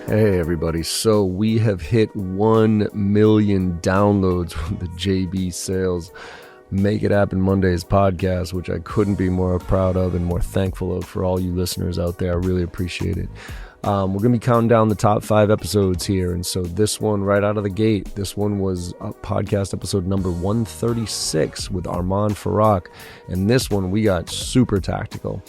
Hey everybody, so we have hit 1 million downloads from the JB Sales Make It Happen Mondays podcast, which I couldn't be more proud of and more thankful of for all you listeners out there. I really appreciate it. We're going to be counting down the top 5 episodes here, and so this one right out of the gate, this one was podcast episode number 136 with Armand Farrak, and this one we got super tactical.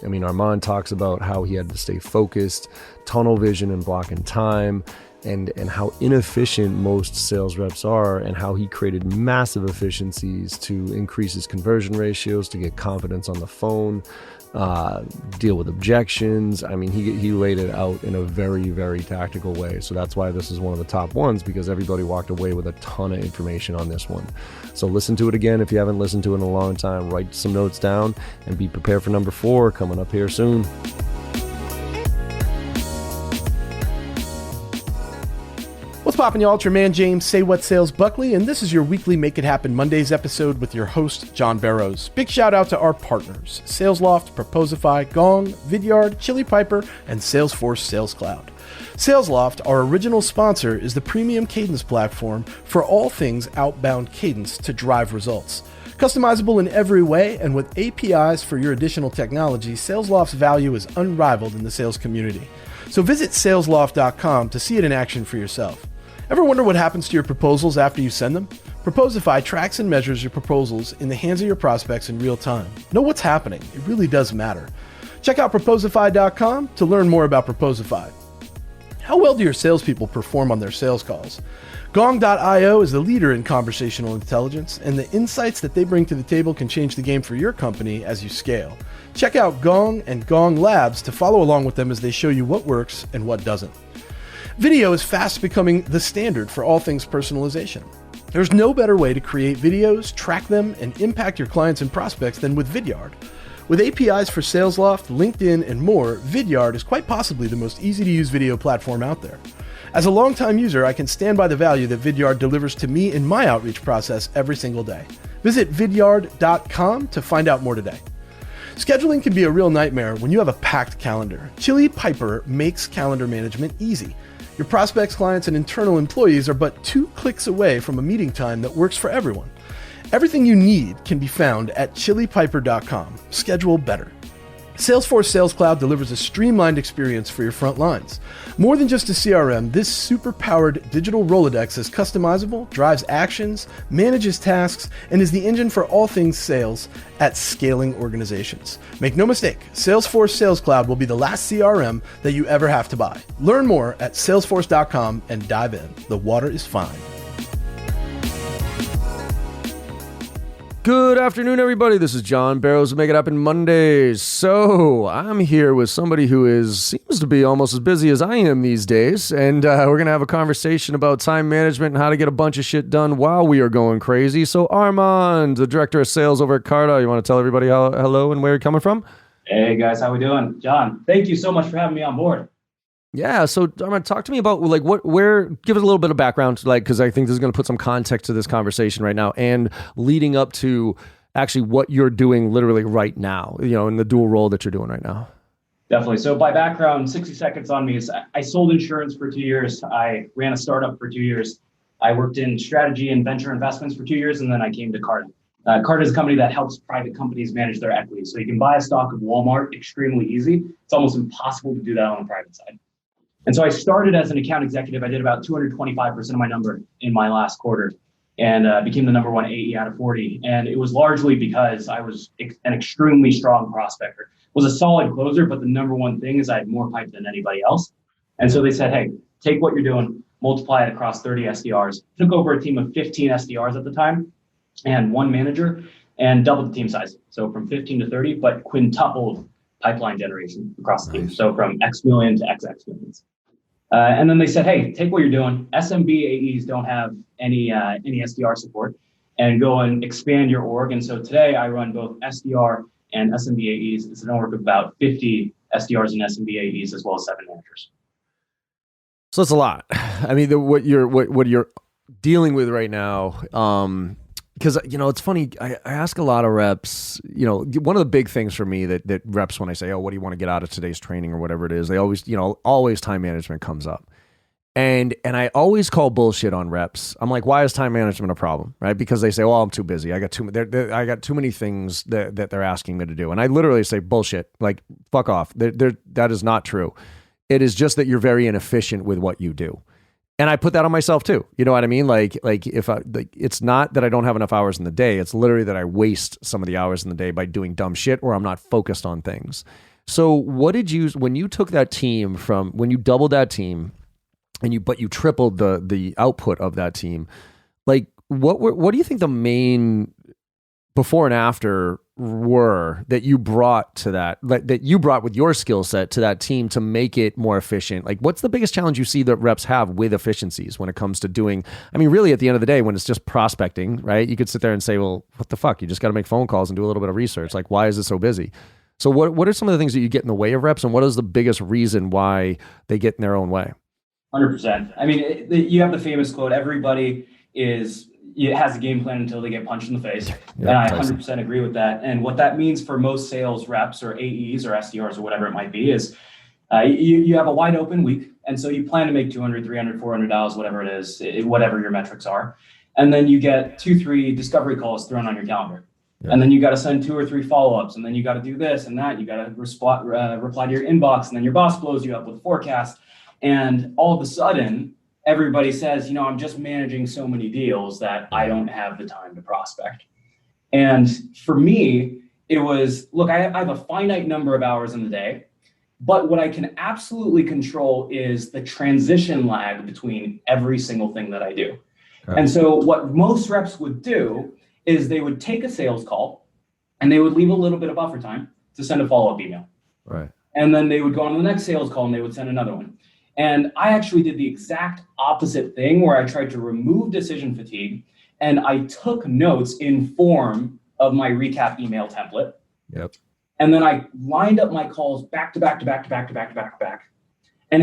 I mean, Armand talks about how he had to stay focused, tunnel vision and blocking time, and how inefficient most sales reps are, and how he created massive efficiencies to increase his conversion ratios, to get confidence on the phone, deal with objections. I mean, he laid it out in a very, very tactical way. So that's why this is one of the top ones, because everybody walked away with a ton of information on this one. So listen to it again if you haven't listened to it in a long time. Write some notes down and be prepared for number 4 coming up here soon. What's poppin', y'all? It's your man James Say What Sales Buckley, and this is your weekly Make It Happen Mondays episode with your host, John Barrows. Big shout out to our partners, SalesLoft, Proposify, Gong, Vidyard, Chili Piper, and Salesforce Sales Cloud. SalesLoft, our original sponsor, is the premium cadence platform for all things outbound cadence to drive results. Customizable in every way, and with APIs for your additional technology, SalesLoft's value is unrivaled in the sales community. So visit salesloft.com to see it in action for yourself. Ever wonder what happens to your proposals after you send them? Proposify tracks and measures your proposals in the hands of your prospects in real time. Know what's happening. It really does matter. Check out Proposify.com to learn more about Proposify. How well do your salespeople perform on their sales calls? Gong.io is the leader in conversational intelligence, and the insights that they bring to the table can change the game for your company as you scale. Check out Gong and Gong Labs to follow along with them as they show you what works and what doesn't. Video is fast becoming the standard for all things personalization. There's no better way to create videos, track them, and impact your clients and prospects than with Vidyard. With APIs for SalesLoft, LinkedIn, and more, Vidyard is quite possibly the most easy-to-use video platform out there. As a longtime user, I can stand by the value that Vidyard delivers to me in my outreach process every single day. Visit vidyard.com to find out more today. Scheduling can be a real nightmare when you have a packed calendar. Chili Piper makes calendar management easy. Your prospects, clients, and internal employees are but 2 clicks away from a meeting time that works for everyone. Everything you need can be found at chilipiper.com. Schedule better. Salesforce Sales Cloud delivers a streamlined experience for your front lines. More than just a CRM, this super-powered digital Rolodex is customizable, drives actions, manages tasks, and is the engine for all things sales at scaling organizations. Make no mistake, Salesforce Sales Cloud will be the last CRM that you ever have to buy. Learn more at salesforce.com and dive in. The water is fine. Good afternoon, everybody. This is John Barrows of Make It Happen Mondays. So I'm here with somebody who seems to be almost as busy as I am these days, and we're going to have a conversation about time management and how to get a bunch of shit done while we are going crazy. So Armand, the director of sales over at Carta, you want to tell everybody hello and where you're coming from? Hey guys, how we doing? John, thank you so much for having me on board. Yeah, so Armand, talk to me about give us a little bit of background, because I think this is going to put some context to this conversation right now, and leading up to actually what you're doing literally right now, in the dual role that you're doing right now. Definitely. So by background, 60 seconds on me is I sold insurance for 2 years. I ran a startup for 2 years. I worked in strategy and venture investments for 2 years, and then I came to Carta. Carta is a company that helps private companies manage their equity. So you can buy a stock of Walmart extremely easy. It's almost impossible to do that on the private side. And so I started as an account executive. I did about 225% of my number in my last quarter, and became the number 1 AE out of 40. And it was largely because I was an extremely strong prospector. Was a solid closer, but the number one thing is I had more pipe than anybody else. And so they said, hey, take what you're doing, multiply it across 30 SDRs. Took over a team of 15 SDRs at the time and 1 manager, and doubled the team size. So from 15 to 30, but quintupled pipeline generation across the team. So from X million to XX millions. And then they said, hey, take what you're doing. SMB AEs don't have any SDR support, and go and expand your org. And so today I run both SDR and SMB AEs. It's a network of about 50 SDRs and SMB AEs, as well as 7 managers. So that's a lot. I mean, what you're dealing with right now, because, it's funny. I ask a lot of reps, one of the big things for me that reps, when I say, oh, what do you want to get out of today's training or whatever it is, they always, always time management comes up. And I always call bullshit on reps. I'm like, why is time management a problem? Right? Because they say, well, I'm too busy. I got too many things that they're asking me to do. And I literally say, bullshit, like, fuck off. That is not true. It is just that you're very inefficient with what you do. And I put that on myself too. You know what I mean? Like if it's not that I don't have enough hours in the day. It's literally that I waste some of the hours in the day by doing dumb shit, or I'm not focused on things. So when you took that team when you doubled that team, but you tripled the output of that team, like what do you think the main before and after were that you brought to that you brought with your skill set to that team to make it more efficient? Like, what's the biggest challenge you see that reps have with efficiencies when it comes to doing, I mean, really at the end of the day, when it's just prospecting, right? You could sit there and say, well, what the fuck? You just got to make phone calls and do a little bit of research. Like, why is it so busy? So what are some of the things that you get in the way of reps, and what is the biggest reason why they get in their own way? 100%. I mean, you have the famous quote, everybody has a game plan until they get punched in the face. And I 100% agree with that. And what that means for most sales reps or AEs or SDRs or whatever it might be is you have a wide open week. And so you plan to make $200, $300, $400, whatever it is, whatever your metrics are. And then you get 2-3 discovery calls thrown on your calendar. Yeah. And then you got to send 2 or 3 follow-ups, and then you got to do this and that. You got to reply to your inbox, and then your boss blows you up with a forecast. And all of a sudden, everybody says, I'm just managing so many deals that I don't have the time to prospect. And for me, it was, look, I have a finite number of hours in the day, but what I can absolutely control is the transition lag between every single thing that I do. Okay. And so what most reps would do is they would take a sales call and they would leave a little bit of buffer time to send a follow-up email. Right. And then they would go on to the next sales call and they would send another one. And I actually did the exact opposite thing, where I tried to remove decision fatigue, and I took notes in form of my recap email template. Yep. And then I lined up my calls back to back to back to back to back to back to back. And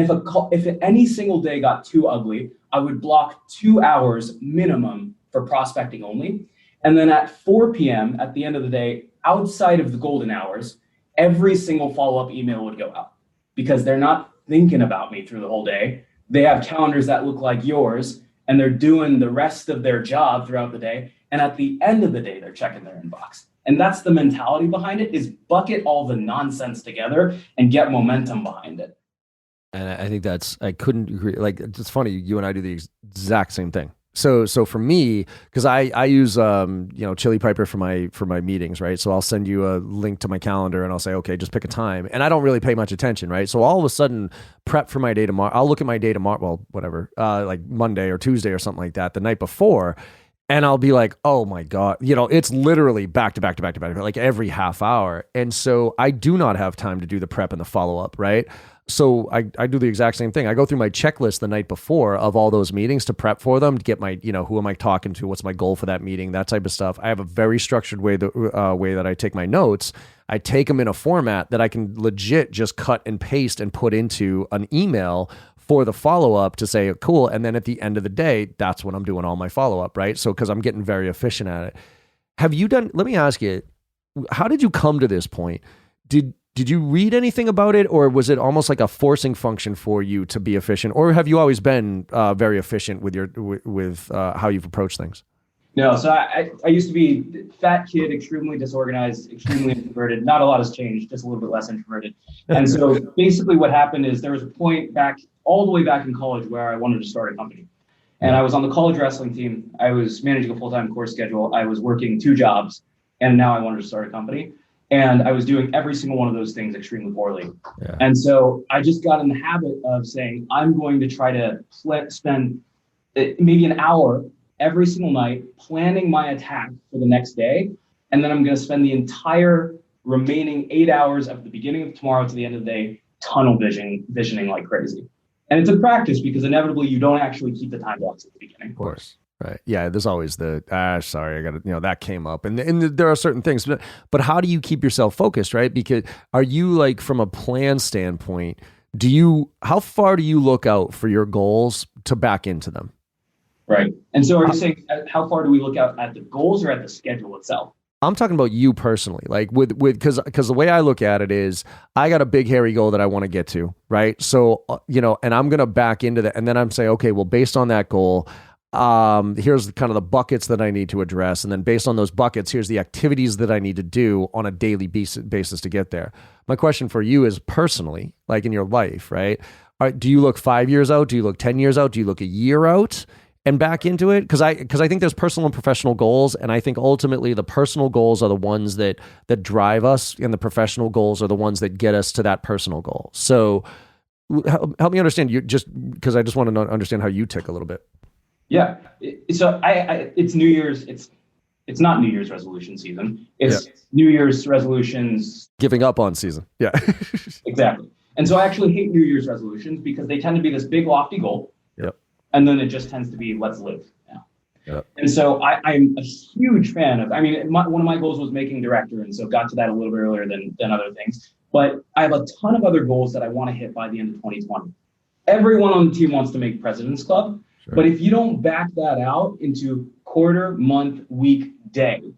if any single day got too ugly, I would block 2 hours minimum for prospecting only. And then at 4 p.m. at the end of the day, outside of the golden hours, every single follow-up email would go out, because they're not thinking about me through the whole day. They have calendars that look like yours, and they're doing the rest of their job throughout the day. And at the end of the day, they're checking their inbox. And that's the mentality behind it, is bucket all the nonsense together and get momentum behind it. And I think I couldn't agree. Like, it's funny, you and I do the exact same thing. So for me, because I use Chili Piper for my meetings, right? So I'll send you a link to my calendar and I'll say, okay, just pick a time, and I don't really pay much attention, right? So all of a sudden, prep for my day tomorrow. I'll look at my day tomorrow, well, whatever, like Monday or Tuesday or something like that, the night before, and I'll be like, oh my God, it's literally back to back to back to back, like every half hour, and so I do not have time to do the prep and the follow up, right? So I do the exact same thing. I go through my checklist the night before of all those meetings to prep for them, to get my, who am I talking to? What's my goal for that meeting? That type of stuff. I have a very structured way that I take my notes. I take them in a format that I can legit just cut and paste and put into an email for the follow-up to say, cool. And then at the end of the day, that's when I'm doing all my follow-up, right? So, because I'm getting very efficient at it. Let me ask you, how did you come to this point? Did you read anything about it, or was it almost like a forcing function for you to be efficient, or have you always been very efficient with how you've approached things? No, so I used to be fat kid, extremely disorganized, extremely introverted. Not a lot has changed, just a little bit less introverted. And so basically what happened is there was a point all the way back in college where I wanted to start a company. And I was on the college wrestling team. I was managing a full-time course schedule. I was working 2 jobs, and now I wanted to start a company. And I was doing every single one of those things extremely poorly. Yeah. And so I just got in the habit of saying, I'm going to try to spend maybe an hour every single night planning my attack for the next day. And then I'm going to spend the entire remaining 8 hours of the beginning of tomorrow to the end of the day tunnel visioning like crazy. And it's a practice, because inevitably you don't actually keep the time blocks at the beginning. Of course. Right. Yeah. There's always sorry, I got to, that came up, and there are certain things, but how do you keep yourself focused, right? Because are you, like, from a plan standpoint, how far do you look out for your goals to back into them? Right. And so are you saying how far do we look out at the goals or at the schedule itself? I'm talking about you personally, like with because the way I look at it is I got a big hairy goal that I want to get to, right? So and I'm gonna back into that, and then I'm saying, okay, well, based on that goal, here's kind of the buckets that I need to address, and then based on those buckets, here's the activities that I need to do on a daily basis to get there. My question for you is personally, like in your life, right? Do you look 5 years out? Do you look 10 years out? Do you look a year out? And back into it, because I think there's personal and professional goals, and I think ultimately the personal goals are the ones that drive us, and the professional goals are the ones that get us to that personal goal. So help me understand, you just because I just want to understand how you tick a little bit. Yeah. So it's New Year's. It's not New Year's resolution season. It's New Year's resolutions. Giving up on season. Yeah. Exactly. And so I actually hate New Year's resolutions because they tend to be this big lofty goal. Yep. And then it just tends to be, let's live now. Yep. And so I'm a huge fan of, one of my goals was making director. And so got to that a little bit earlier than other things. But I have a ton of other goals that I want to hit by the end of 2020. Everyone on the team wants to make President's Club. Sure. But if you don't back that out into quarter, month, week, day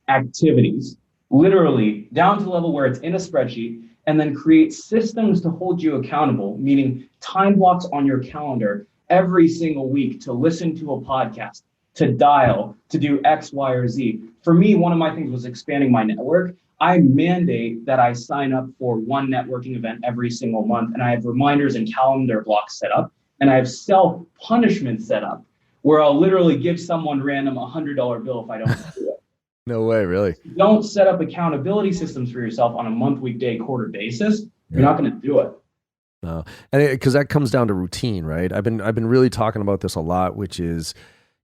activities, literally down to the level where it's in a spreadsheet, and then create systems to hold you accountable, meaning time blocks on your calendar every single week to listen to a podcast, to dial, to do X, Y, or Z. For me, one of my things was expanding my network. I mandate that I sign up for one networking event every single month, and I have reminders and calendar blocks set up, and I have self-punishment set up where I'll literally give someone random a $100 bill if I don't do it. No way, really? Don't set up accountability systems for yourself on a month, week, day, quarter basis. You're not going to do it. No, and because that comes down to routine, right? I've been really talking about this a lot, which is,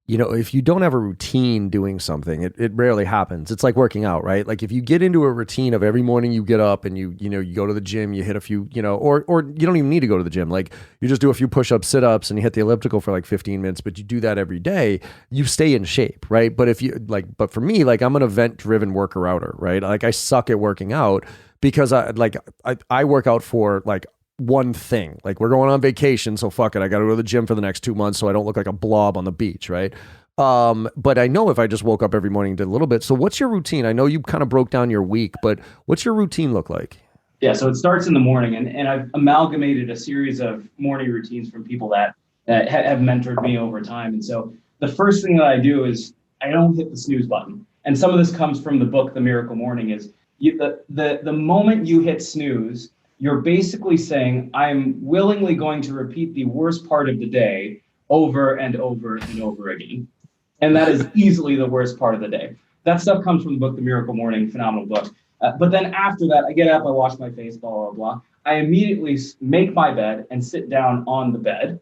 if you don't have a routine doing something, it rarely happens. It's like working out, right? Like if you get into a routine of every morning you get up and you go to the gym, you hit a few, or you don't even need to go to the gym. Like you just do a few push-ups, sit-ups, and you hit the elliptical for like 15 minutes, but you do that every day, you stay in shape, right? But but for me, like I'm an event-driven worker-outer, right? Like I suck at working out because I work out for like one thing. Like we're going on vacation, so fuck it, I got to go to the gym for the next 2 months so I don't look like a blob on the beach, right? But I know if I just woke up every morning and did a little bit. So what's your routine? I know you kind of broke down your week, but what's your routine look like? Yeah, so it starts in the morning, and I've amalgamated a series of morning routines from people that have mentored me over time. And so the first thing that I do is I don't hit the snooze button. And some of this comes from the book, The Miracle Morning, is the moment you hit snooze, you're basically saying, I'm willingly going to repeat the worst part of the day over and over and over again. And that is easily the worst part of the day. That stuff comes from the book, The Miracle Morning, phenomenal book. But then after that, I get up, I wash my face, blah, blah, blah. I immediately make my bed and sit down on the bed,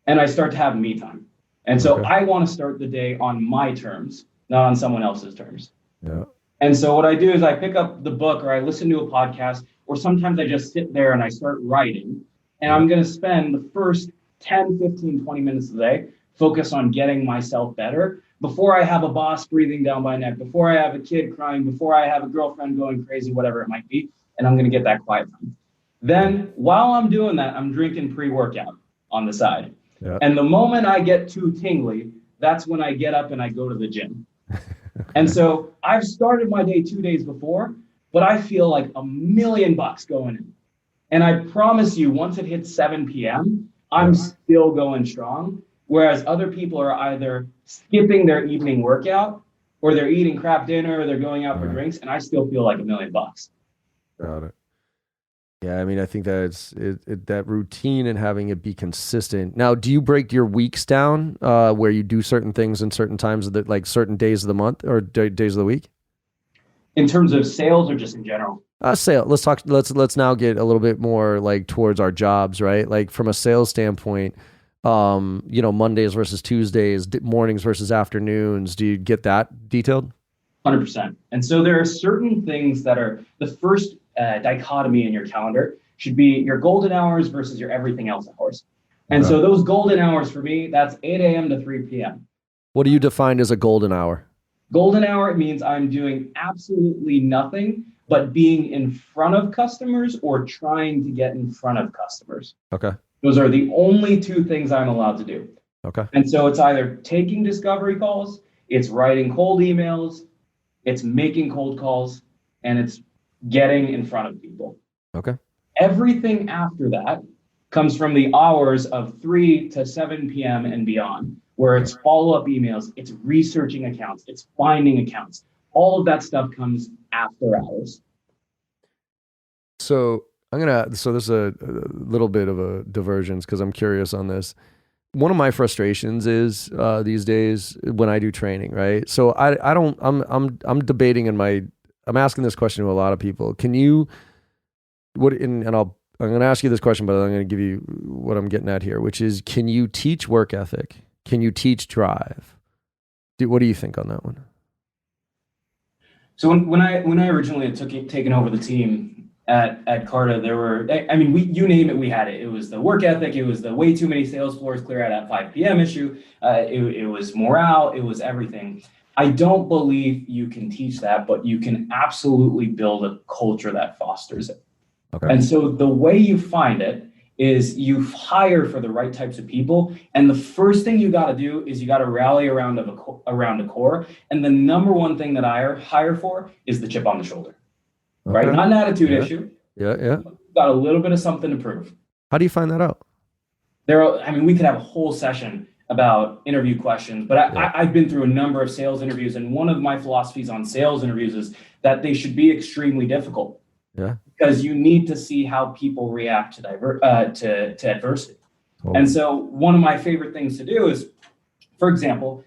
and I start to have me time. And so I want to start the day on my terms, not on someone else's terms. Yeah. And so what I do is I pick up the book or I listen to a podcast, or sometimes I just sit there and I start writing. And I'm going to spend the first 10, 15, 20 minutes of the day focus on getting myself better before I have a boss breathing down my neck, before I have a kid crying, before I have a girlfriend going crazy, whatever it might be. And I'm going to get that quiet time. Then while I'm doing that, I'm drinking pre-workout on the side. Yeah. And the moment I get too tingly, that's when I get up and I go to the gym. And so I've started my day 2 days before, but I feel like $1 million going in. And I promise you, once it hits 7 p.m., I'm still going strong. Whereas other people are either skipping their evening workout, or they're eating crap dinner, or they're going out for drinks, and I still feel like $1 million. Got it. Yeah, I mean, I think that's that routine and having it be consistent. Now, do you break your weeks down where you do certain things in certain times of the, like certain days of the month or days of the week? In terms of sales or just in general? Sale. Let's talk. Let's now get a little bit more like towards our jobs, right? Like from a sales standpoint, Mondays versus Tuesdays, mornings versus afternoons. Do you get that detailed? 100%. And so there are certain things that are the first dichotomy in your calendar should be your golden hours versus your everything else hours. And so those golden hours for me, that's 8 a.m. to 3 p.m. What do you define as a golden hour? Golden hour, it means I'm doing absolutely nothing but being in front of customers or trying to get in front of customers. Okay. Those are the only two things I'm allowed to do. Okay. And so it's either taking discovery calls, it's writing cold emails, it's making cold calls, and it's getting in front of people. Okay. Everything after that comes from the hours of 3 to 7 p.m. and beyond, where it's follow-up emails, it's researching accounts, it's finding accounts. All of that stuff comes after hours. So this is a little bit of a divergence because I'm curious on this. One of my frustrations is these days when I do training, right? So I'm debating I'm asking this question to a lot of people. Can you, I'm going to ask you this question, but I'm going to give you what I'm getting at here, which is, can you teach work ethic? Can you teach drive? What do you think on that one? So when I originally had taken over the team at Carta, there were, you name it, we had it. It was the work ethic. It was the way too many sales floors clear out at 5 p.m. issue. It was morale. It was everything. I don't believe you can teach that, but you can absolutely build a culture that fosters it. Okay. And so the way you find it is you hire for the right types of people. And the first thing you got to do is you got to rally around a core. And the number one thing that I hire for is the chip on the shoulder. Okay. Right? Not an attitude issue. Yeah. Got a little bit of something to prove. How do you find that out? We could have a whole session about interview questions, but I've been through a number of sales interviews. And one of my philosophies on sales interviews is that they should be extremely difficult. Yeah. Because you need to see how people react to adversity. Totally. And so one of my favorite things to do is, for example,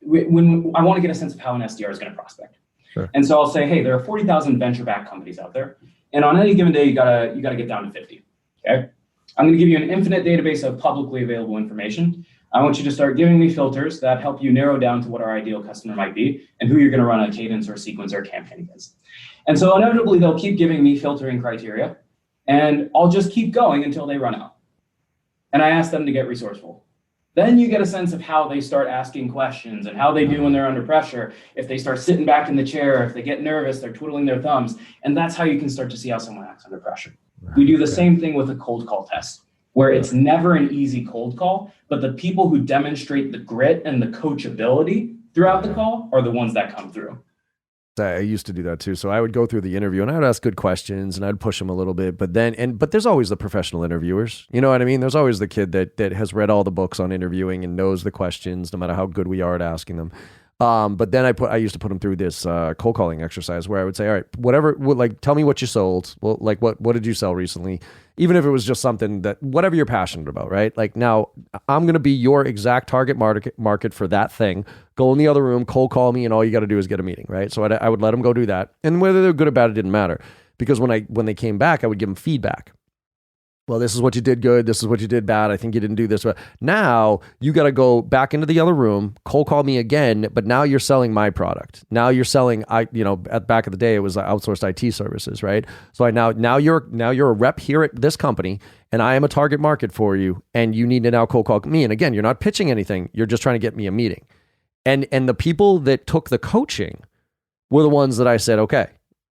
when I want to get a sense of how an SDR is going to prospect. Sure. And so I'll say, hey, there are 40,000 venture-backed companies out there. And on any given day, you gotta get down to 50. Okay. I'm going to give you an infinite database of publicly available information. I want you to start giving me filters that help you narrow down to what our ideal customer might be and who you're going to run a cadence or sequence or campaign against. And so inevitably, they'll keep giving me filtering criteria, and I'll just keep going until they run out. And I ask them to get resourceful. Then you get a sense of how they start asking questions and how they do when they're under pressure. If they start sitting back in the chair, if they get nervous, they're twiddling their thumbs. And that's how you can start to see how someone acts under pressure. We do the same thing with a cold call test, where it's never an easy cold call, but the people who demonstrate the grit and the coachability throughout the call are the ones that come through. I used to do that too. So I would go through the interview and I would ask good questions and I'd push them a little bit, but there's always the professional interviewers. You know what I mean? There's always the kid that has read all the books on interviewing and knows the questions, no matter how good we are at asking them. But then I used to put them through this cold calling exercise where I would say, all right, tell me what you sold. Well, like what did you sell recently? Even if it was just something that, whatever you're passionate about, right? Like now I'm going to be your exact target market for that thing. Go in the other room, cold call me, and all you got to do is get a meeting, right? So I would let them go do that. And whether they're good or bad, it didn't matter. Because when they came back, I would give them feedback. Well, this is what you did good. This is what you did bad. I think you didn't do this. But now you got to go back into the other room, cold call me again. But now you're selling my product. Now you're selling, at back of the day, it was outsourced IT services, right? So now you're a rep here at this company and I am a target market for you. And you need to now cold call me. And again, you're not pitching anything. You're just trying to get me a meeting. And the people that took the coaching were the ones that I said, okay.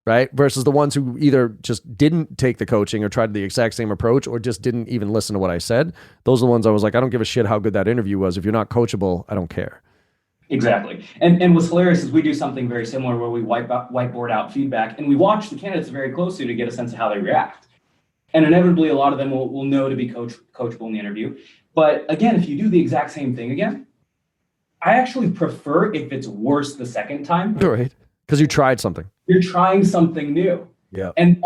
Right? Versus the ones who either just didn't take the coaching or tried the exact same approach or just didn't even listen to what I said. Those are the ones I was like, I don't give a shit how good that interview was. If you're not coachable, I don't care. Exactly. And what's hilarious is we do something very similar where we whiteboard out feedback and we watch the candidates very closely to get a sense of how they react. And inevitably, a lot of them will know to be coachable in the interview. But again, if you do the exact same thing again, I actually prefer if it's worse the second time. Right. Because you tried something. You're trying something new. Yeah. And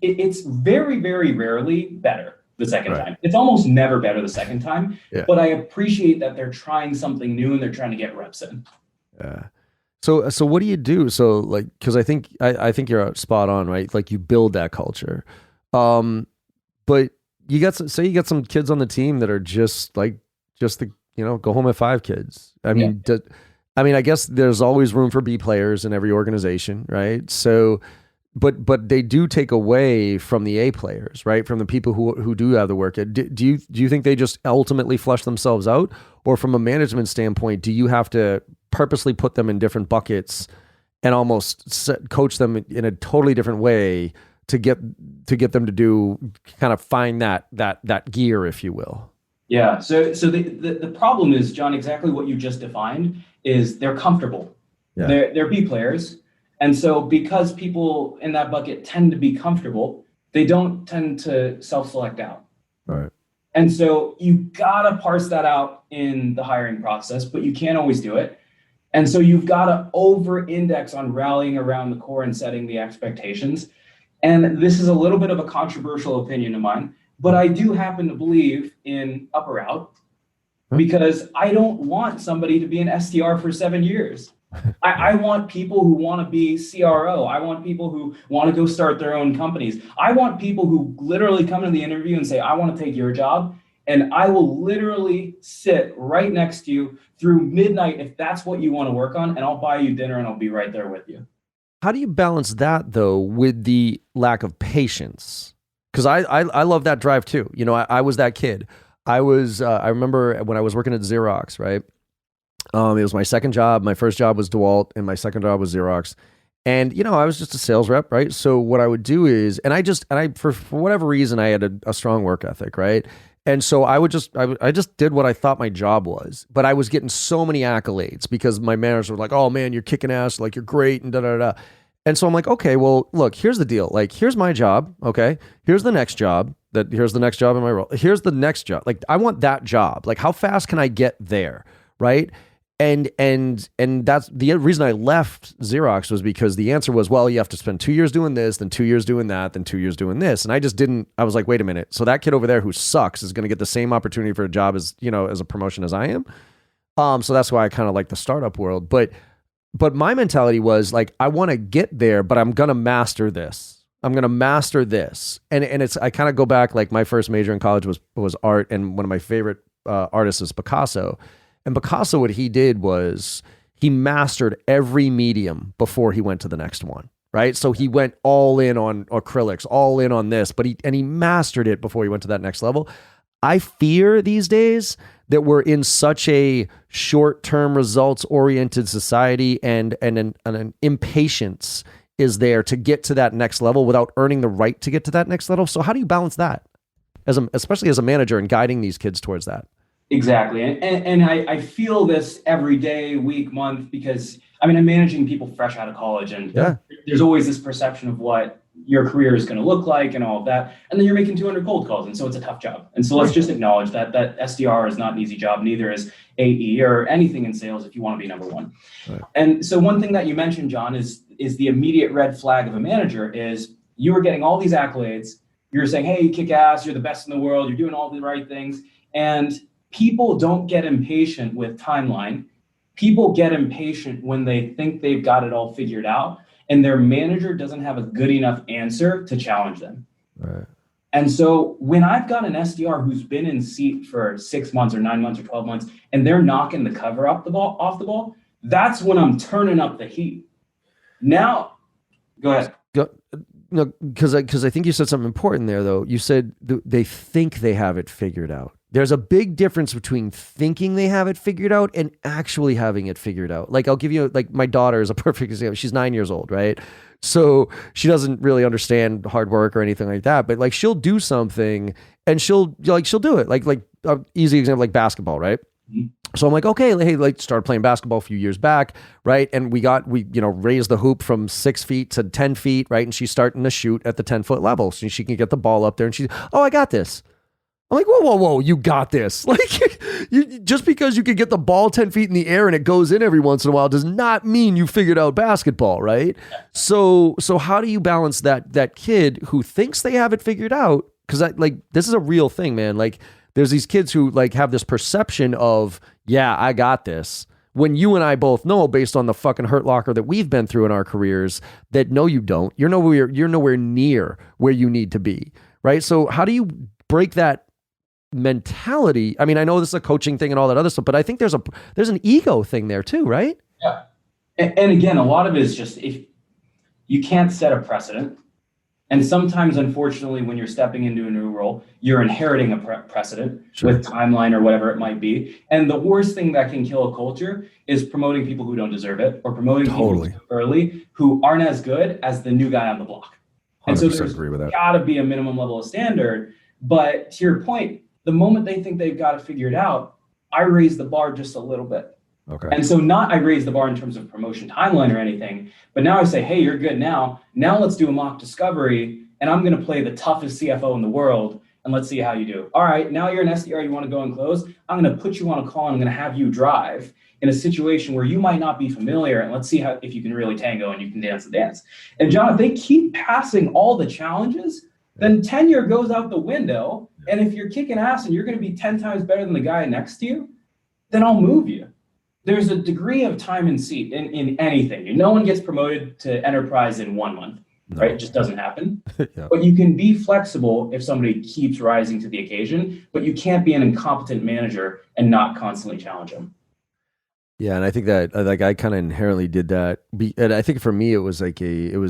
it's very, very rarely better the second time. It's almost never better the second time. Yeah. But I appreciate that they're trying something new and they're trying to get reps in. Yeah. So what do you do? So like, because I think you're spot on, right? Like you build that culture. But you got some kids on the team that are just the go home at 5 kids. I mean, I guess there's always room for B players in every organization, right? So, but they do take away from the A players, right? From the people who do have the work. Do you think they just ultimately flush themselves out, or from a management standpoint, do you have to purposely put them in different buckets and almost coach them in a totally different way to get them to do kind of find that gear, if you will? Yeah. So the problem is, John, exactly what you just defined is they're comfortable. Yeah. They're B players. And so because people in that bucket tend to be comfortable, they don't tend to self-select out. Right. And so you gotta parse that out in the hiring process, but you can't always do it. And so you've got to over-index on rallying around the core and setting the expectations. And this is a little bit of a controversial opinion of mine, but I do happen to believe in upper out because I don't want somebody to be an SDR for 7 years. I want people who want to be CRO. I want people who want to go start their own companies. I want people who literally come to the interview and say, I want to take your job. And I will literally sit right next to you through midnight if that's what you want to work on. And I'll buy you dinner and I'll be right there with you. How do you balance that, though, with the lack of patience? Because I love that drive, too. You know, I was that kid. I remember when I was working at Xerox, right? It was my second job. My first job was DeWalt, and my second job was Xerox. And, you know, I was just a sales rep, right? So what I would do is, for whatever reason, I had a strong work ethic, right? And so I just did what I thought my job was, but I was getting so many accolades because my managers were like, "Oh man, you're kicking ass, like you're great," and da da da. And so I'm like, okay, well, look, here's the deal. Like, here's my job, okay? Here's the next job. Here's the next job in my role. Here's the next job. Like, I want that job. Like, how fast can I get there, right? And that's the reason I left Xerox was because the answer was, well, you have to spend 2 years doing this, then 2 years doing that, then 2 years doing this. And I was like, wait a minute. So that kid over there who sucks is going to get the same opportunity for a job as a promotion as I am. So that's why I kind of like the startup world. But my mentality was like, I want to get there, but I'm going to master this. I'm going to master this. And I kind of go back, like my first major in college was art. And one of my favorite artists is Picasso. And Picasso, what he did was he mastered every medium before he went to the next one, right? So he went all in on acrylics, all in on this, but he mastered it before he went to that next level. I fear these days that we're in such a short-term results-oriented society and an impatience is there to get to that next level without earning the right to get to that next level. So how do you balance that, especially as a manager and guiding these kids towards that? Exactly. And I feel this every day, week, month, because I'm managing people fresh out of college and there's always this perception of what your career is going to look like and all of that. And then you're making 200 cold calls. And so it's a tough job. And so let's just acknowledge that SDR is not an easy job. Neither is AE or anything in sales if you want to be number one. Right. And so one thing that you mentioned, John, is the immediate red flag of a manager is you were getting all these accolades. You're saying, hey, you kick ass. You're the best in the world. You're doing all the right things. And people don't get impatient with timeline. People get impatient when they think they've got it all figured out and their manager doesn't have a good enough answer to challenge them. Right. And so when I've got an SDR who's been in seat for 6 months or 9 months or 12 months and they're knocking the cover off the ball, that's when I'm turning up the heat. Now, go ahead. No, because I think you said something important there, though. You said they think they have it figured out. There's a big difference between thinking they have it figured out and actually having it figured out. Like, I'll give you, like, my daughter is a perfect example. She's 9 years old, right? So she doesn't really understand hard work or anything like that. But like, she'll do something and she'll do it. Like easy example, like basketball, right? Mm-hmm. So I'm like, okay, hey, like started playing basketball a few years back, right? And we raised the hoop from 6 feet to 10 feet, right? And she's starting to shoot at the 10-foot level. So she can get the ball up there and I got this. I'm like, whoa, you got this. Like, just because you can get the ball 10 feet in the air and it goes in every once in a while does not mean you figured out basketball, right? So how do you balance that kid who thinks they have it figured out? Because this is a real thing, man. Like, there's these kids who like have this perception of, yeah, I got this. When you and I both know, based on the fucking hurt locker that we've been through in our careers, that no, you don't. You're nowhere near where you need to be, right? So how do you break that mentality? I mean, I know this is a coaching thing and all that other stuff, but I think there's an ego thing there too, right? Yeah. And again, a lot of it is just if you can't set a precedent. And sometimes, unfortunately, when you're stepping into a new role, you're inheriting a precedent with timeline or whatever it might be. And the worst thing that can kill a culture is promoting people who don't deserve it or promoting people early who aren't as good as the new guy on the block. And so there's got to be a minimum level of standard. But to your point, the moment they think they've got it figured out, I raise the bar just a little bit. Okay. And so not I raise the bar in terms of promotion timeline or anything, but now I say, hey, you're good now. Now let's do a mock discovery, and I'm going to play the toughest CFO in the world, and let's see how you do. All right, now you're an SDR, you want to go and close. I'm going to put you on a call, and I'm going to have you drive in a situation where you might not be familiar, and let's see how if you can really tango and you can dance the dance. And John, if they keep passing all the challenges, then tenure goes out the window. And if you're kicking ass and you're going to be 10 times better than the guy next to you, then I'll move you. There's a degree of time and seat in anything. No one gets promoted to enterprise in 1 month, right? It just doesn't happen. Yeah. But you can be flexible if somebody keeps rising to the occasion, but you can't be an incompetent manager and not constantly challenge them. Yeah, and I think that like I kind of inherently did that, and I think for me it was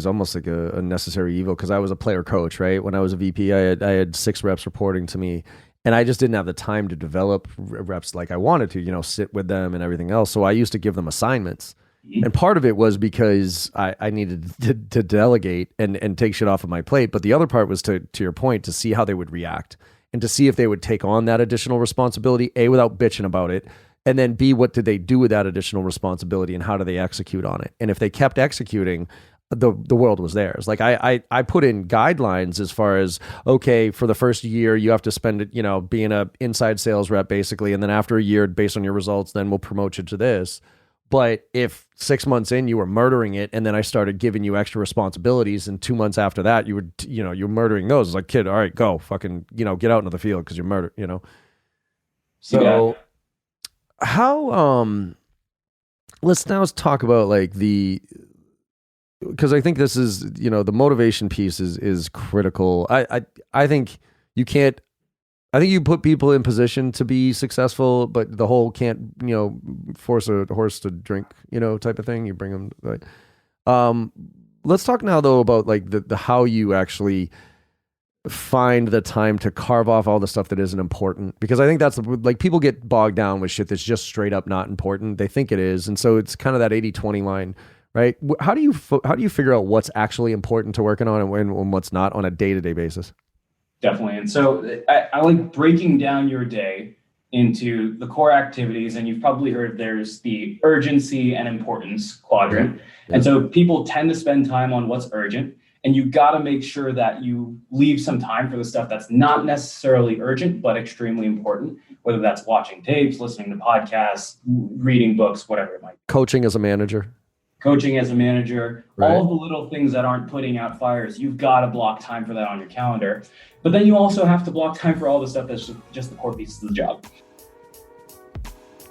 almost like a necessary evil because I was a player coach, right? When I was a VP, I had 6 reps reporting to me, and I just didn't have the time to develop reps like I wanted to, sit with them and everything else. So I used to give them assignments, and part of it was because I needed to delegate and take shit off of my plate, but the other part was to your point, to see how they would react and to see if they would take on that additional responsibility, A, without bitching about it. And then B, what did they do with that additional responsibility and how do they execute on it? And if they kept executing, the world was theirs. Like I put in guidelines as far as, okay, for the first year, you have to spend it, being a inside sales rep basically. And then after a year, based on your results, then we'll promote you to this. But if 6 months in, you were murdering it, and then I started giving you extra responsibilities, and 2 months after that, you were, you're murdering those. It's like, kid, all right, go fucking, get out into the field because you're murdered, So... Yeah. How let's now talk about like because I think this is the motivation piece is critical. I think you can't. I think you put people in position to be successful, but the whole can't force a horse to drink type of thing. You bring them right. Let's talk now though about like the how you actually find the time to carve off all the stuff that isn't important, because I think that's like people get bogged down with shit that's just straight up not important. They think it is, and so it's kind of that 80-20 line, right? How do you figure out what's actually important to working on and what's not on a day-to-day basis? Definitely. And so I like breaking down your day into the core activities, and you've probably heard there's the urgency and importance quadrant. Yeah. And so people tend to spend time on what's urgent. And you got to make sure that you leave some time for the stuff that's not necessarily urgent, but extremely important, whether that's watching tapes, listening to podcasts, reading books, whatever it might be. Coaching as a manager, right. All the little things that aren't putting out fires, you've got to block time for that on your calendar. But then you also have to block time for all the stuff that's just the core pieces of the job.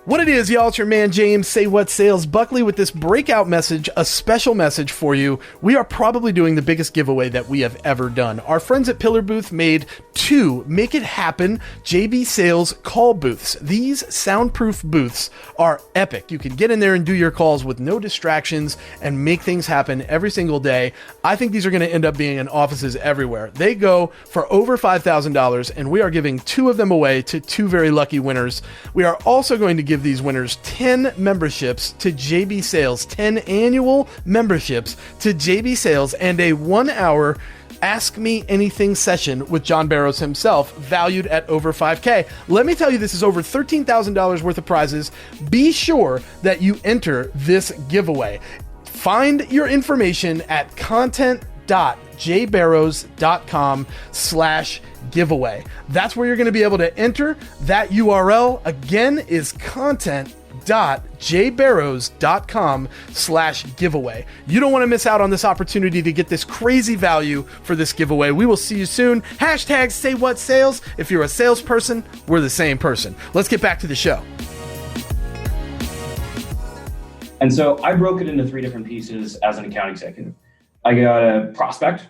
What it is, y'all, it's your man James, Say What Sales Buckley, with this breakout message, a special message for you. We are probably doing the biggest giveaway that we have ever done. Our friends at Pillar Booth made 2 Make It Happen JB Sales call booths. These soundproof booths are epic. You can get in there and do your calls with no distractions and make things happen every single day. I think these are going to end up being in offices everywhere. They go for over $5,000, and we are giving 2 of them away to 2 very lucky winners. We are also going to give these winners 10 memberships to JB Sales, 10 annual memberships to JB Sales, and a 1-hour Ask Me Anything session with John Barrows himself, valued at over $5,000. Let me tell you, this is over $13,000 worth of prizes. Be sure that you enter this giveaway. Find your information at content.jbarrows.com/giveaway. That's where you're going to be able to enter. That URL again is content.jbarrows.com/giveaway. You don't want to miss out on this opportunity to get this crazy value for this giveaway. We will see you soon. Hashtag Say What Sales. If you're a salesperson, we're the same person. Let's get back to the show. And so I broke it into 3 different pieces as an account executive. I got a prospect.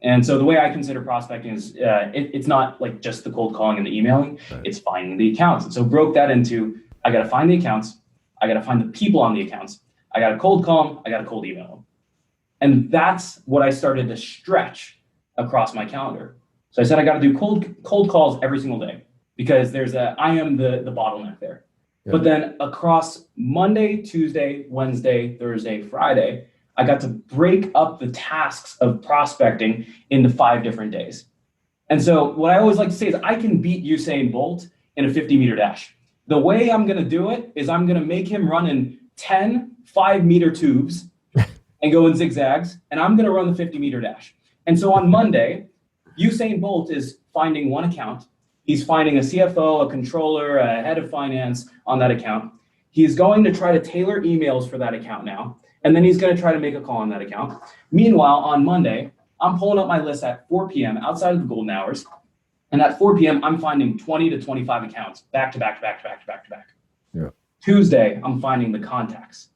And so the way I consider prospecting is it's not like just the cold calling and the emailing, right. It's finding the accounts. And so broke that into, I got to find the accounts. I got to find the people on the accounts. I got to cold call them. I got to cold email them. And that's what I started to stretch across my calendar. So I said, I got to do cold calls every single day because I am the bottleneck there. Yeah. But then across Monday, Tuesday, Wednesday, Thursday, Friday, I got to break up the tasks of prospecting into 5 different days. And so what I always like to say is I can beat Usain Bolt in a 50-meter dash. The way I'm going to do it is I'm going to make him run in 10 5-meter tubes and go in zigzags, and I'm going to run the 50-meter dash. And so on Monday, Usain Bolt is finding one account. He's finding a CFO, a controller, a head of finance on that account. He's going to try to tailor emails for that account now, and then he's going to try to make a call on that account. Meanwhile, on Monday, I'm pulling up my list at 4 p.m. outside of the golden hours, and at 4 p.m., I'm finding 20 to 25 accounts back to back to back to back to back to back. Yeah. Tuesday, I'm finding the contacts.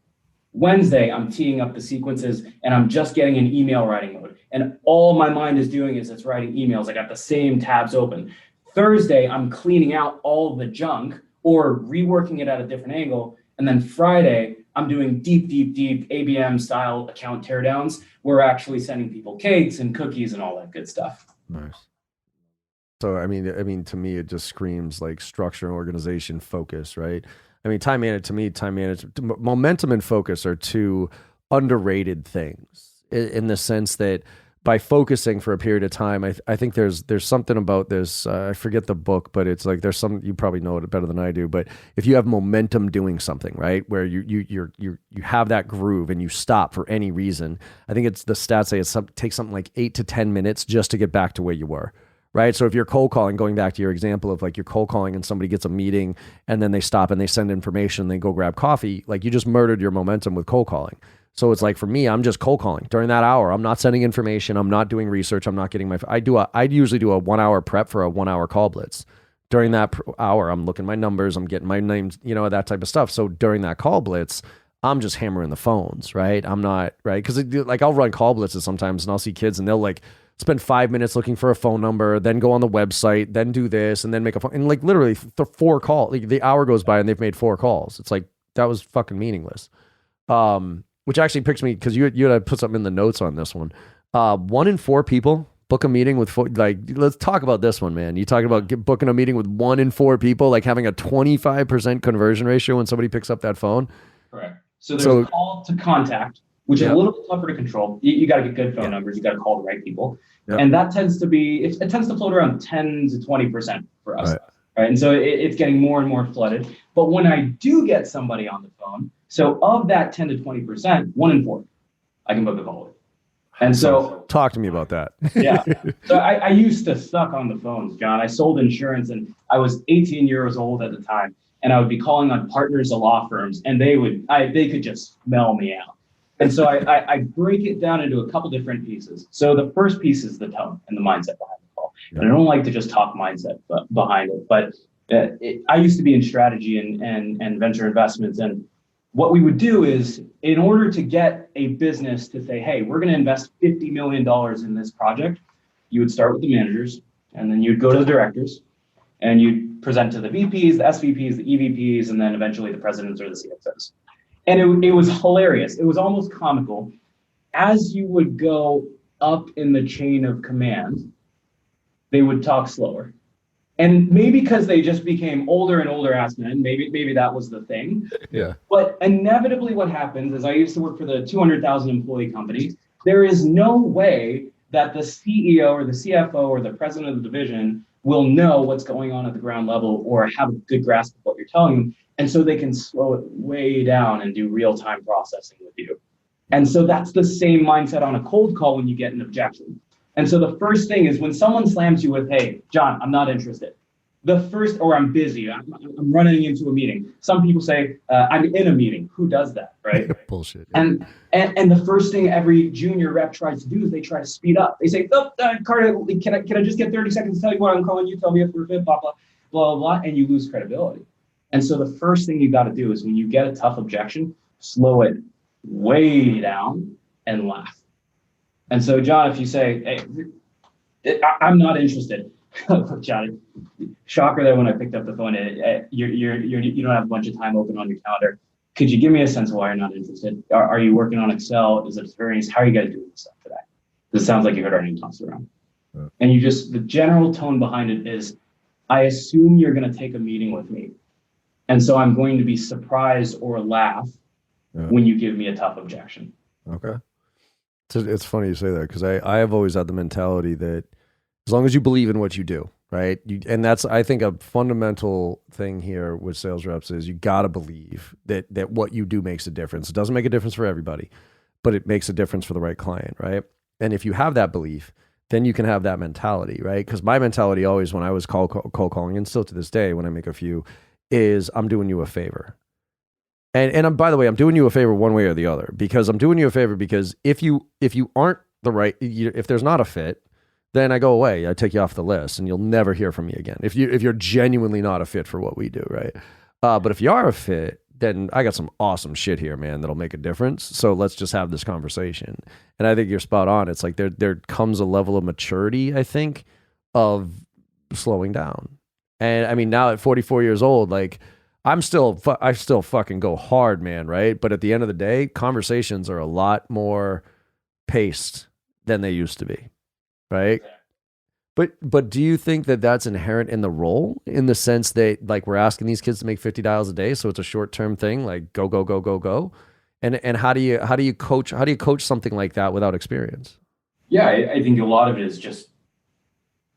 Wednesday, I'm teeing up the sequences, and I'm just getting in email writing mode. And all my mind is doing is it's writing emails. I got the same tabs open. Thursday, I'm cleaning out all the junk or reworking it at a different angle. And then Friday, I'm doing deep ABM style account teardowns. We're actually sending people cakes and cookies and all that good stuff. Nice. So, I mean, to me, it just screams like structure and organization, focus, right? I mean, time management, momentum and focus are two underrated things in the sense that by focusing for a period of time, I think there's something about this. I forget the book, but it's like there's some, you probably know it better than I do. But if you have momentum doing something, right, where you have that groove and you stop for any reason, I think it's the stats say it takes something like 8 to 10 minutes just to get back to where you were. Right. So if you're cold calling, going back to your example of like you're cold calling and somebody gets a meeting and then they stop and they send information and they go grab coffee, like you just murdered your momentum with cold calling. So it's like for me, I'm just cold calling during that hour. I'm not sending information. I'm not doing research. I'm not getting I usually do a 1 hour prep for a 1 hour call blitz. During that hour, I'm looking at my numbers. I'm getting my names, that type of stuff. So during that call blitz, I'm just hammering the phones, right? I'm not, right? Because like I'll run call blitzes sometimes and I'll see kids and they'll like spend 5 minutes looking for a phone number, then go on the website, then do this, and then make a phone. And like literally the 4 calls, like the hour goes by and they've made 4 calls. It's like, that was fucking meaningless. Which actually picks me, because you had put something in the notes on this one. 1 in 4 people book a meeting with, let's talk about this one, man. You talking about booking a meeting with 1 in 4 people, like having a 25% conversion ratio when somebody picks up that phone. Correct. So there's a call to contact, which is a little bit tougher to control. You got to get good phone numbers. You got to call the right people. Yep. And that tends to be, it tends to float around 10 to 20% for us. Right. And so it's getting more and more flooded. But when I do get somebody on the phone, so of that 10 to 20%, 1 in 4, I can book a call with. And so talk to me about that. Yeah. So I used to suck on the phones, John. I sold insurance and I was 18 years old at the time. And I would be calling on partners of law firms and they could just smell me out. And so I break it down into a couple different pieces. So the first piece is the tone and the mindset behind the call. Yeah. And I don't like to just talk mindset behind it, but I used to be in strategy and venture investments. And what we would do is, in order to get a business to say, hey, we're going to invest $50 million in this project, you would start with the managers, and then you'd go to the directors, and you'd present to the VPs, the SVPs, the EVPs, and then eventually the presidents or the CXOs. And it was hilarious. It was almost comical. As you would go up in the chain of command, they would talk slower. And maybe because they just became older and older ass men, maybe that was the thing. Yeah. But inevitably what happens is, I used to work for the 200,000 employee company. There is no way that the CEO or the CFO or the president of the division will know what's going on at the ground level or have a good grasp of what you're telling them. And so they can slow it way down and do real-time processing with you. And so that's the same mindset on a cold call when you get an objection. And so the first thing is when someone slams you with, hey, John, I'm not interested. Or I'm busy, I'm running into a meeting. Some people say, I'm in a meeting. Who does that, right? Bullshit. Yeah. And the first thing every junior rep tries to do is they try to speed up. They say, Carter, can I just get 30 seconds to tell you what I'm calling you? Tell me if we're fit, blah, blah, blah, blah, and you lose credibility. And so the first thing you got to do is when you get a tough objection, slow it way down and laugh. And so, John, if you say, hey, I'm not interested. Johnny, shocker that when I picked up the phone, you don't have a bunch of time open on your calendar. Could you give me a sense of why you're not interested? Are you working on Excel? Is it experience? How are you guys doing this stuff today? This sounds like you heard our name tossed around. Yeah. And the general tone behind it is, I assume you're going to take a meeting with me. And so I'm going to be surprised or laugh when you give me a tough objection. Okay. It's funny you say that, because I have always had the mentality that As long as you believe in what you do, right? And that's, I think, a fundamental thing here with sales reps is you got to believe that what you do makes a difference. It doesn't make a difference for everybody, but it makes a difference for the right client, right? And if you have that belief, then you can have that mentality, right? Because my mentality always, when I was cold calling, and still to this day when I make a few, is I'm doing you a favor. And by the way, I'm doing you a favor one way or the other, because I'm doing you a favor because if you aren't the right, if there's not a fit, then I go away. I take you off the list and you'll never hear from me again. If you're genuinely not a fit for what we do, right? But if you are a fit, then I got some awesome shit here, man, that'll make a difference. So let's just have this conversation. And I think you're spot on. It's like there comes a level of maturity, I think, of slowing down. And I mean, now at 44 years old, like I still fucking go hard, man, right? But at the end of the day, conversations are a lot more paced than they used to be, right? But do you think that that's inherent in the role, in the sense that like we're asking these kids to make 50 dials a day, so it's a short-term thing, like go go go go go, and how do you coach something like that without experience? Yeah, I think a lot of it is just